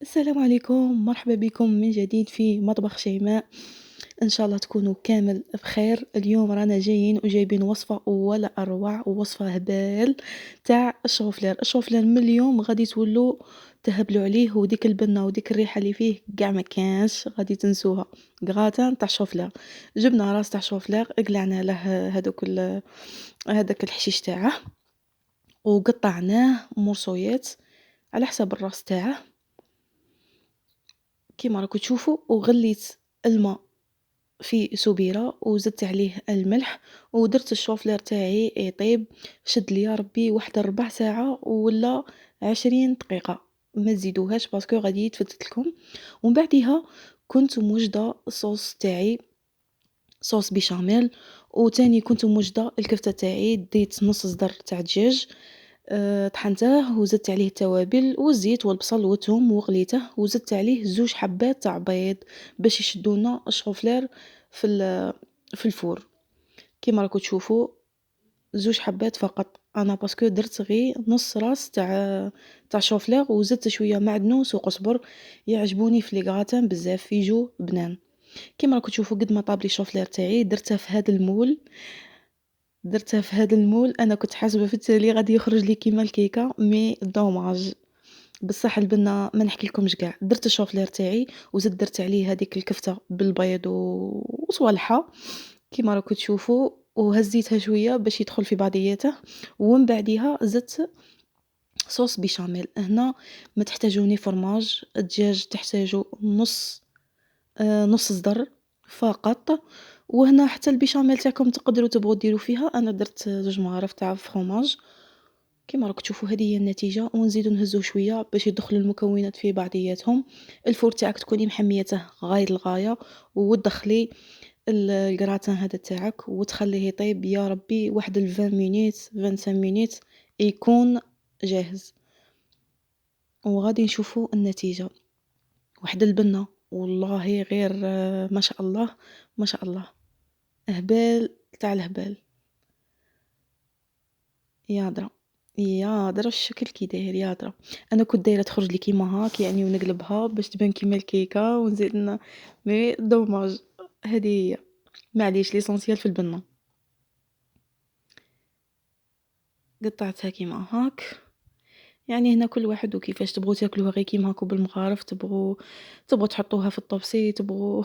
السلام عليكم، مرحبا بكم من جديد في مطبخ شيماء. إن شاء الله تكونوا كامل بخير. اليوم رانا جايين وجايبين وصفة ولا أروع، ووصفة هبال تاع الشوفلير. الشوفلير من اليوم غادي تولوا تهبلوا عليه، وديك البنة وديك الريحة اللي فيه كاع ما كانش غادي تنسوها. غراتان تاع شوفلير، جبنا راس تاع شوفلير، قلعنا له هذاك الحشيش تاعه، وقطعناه مرصويات على حسب الراس تاعه كيما راكم تشوفوا. وغليت الماء في سبيرة وزدت عليه الملح، ودرت الشوفلير تاعي يطيب. شد لي يا ربي واحد ربع ساعة ولا 20 دقيقة، ما تزيدوهاش باسكو غادي يتفتت لكم. ومن بعديها كنت موجدة الصوص تاعي، صوص بيشاميل. وتاني كنت موجدة الكفتة تاعي، ديت نص صدر تاع دجاج، طحنته وزدت عليه التوابل والزيت والبصل والثوم وغليته، وزدت عليه 2 حبات تاع بيض باش يشدونا الشوفلير في الفور. كيما راكم تشوفوا 2 حبات فقط، أنا باسكو درت غير نص راس تاع شوفلير، وزدت شوية معدنوس وقزبر، يعجبوني في لي غراتان بزاف يجو بنان. كيما راكم تشوفوا قد ما طاب لي الشوفلير تاعي درته في هذا المول. أنا كنت حاسبة في التالي غادي يخرج لي كيما الكيكة، مي دوماج. بصح البنة ما نحكي لكمش كاع، درت الشوفلير تاعي وزدت درت عليه هذيك الكفتة بالبيض وصوالحها كيما راكم تشوفوا، وهزيتها شوية باش يدخل في بعضياته. ومن بعديها زدت صوص بيشاميل. هنا ما تحتاجوني فرماج، الدجاج تحتاجو نص صدر فقط. وهنا حتى البيشاميل تاعكم تقدروا تبغوا ديروا فيها، انا درت 2 مغارف تاع فرماج. كيما راك تشوفوا هذه هي النتيجه، ونزيدو نهزو شويه باش يدخلوا المكونات في بعضياتهم. الفور تاعك تكوني محميته غايه الغايه، وتدخلي الكراتان هذا تاعك وتخليه يطيب يا ربي واحد 20 مينيت 25 مينيت يكون جاهز. وغادي نشوفوا النتيجه، واحد البنة والله غير ما شاء الله، ما شاء الله، هبال تاع الهبال. يادرا يادرا الشكل كي داير يادرا. انا كنت دايره تخرج لي كيما هاك يعني، ونقلبها باش تبان كيما الكيكه ونزيد مي دوماج. هذه هي، معليش ليسونسيال في البنه. قطعتها كيما هاك، يعني هنا كل واحد وكيفاش تبغوا تاكلوها، غير كيما هاكو بالمغارف، تبغوا تحطوها في الطبسي، تبغوا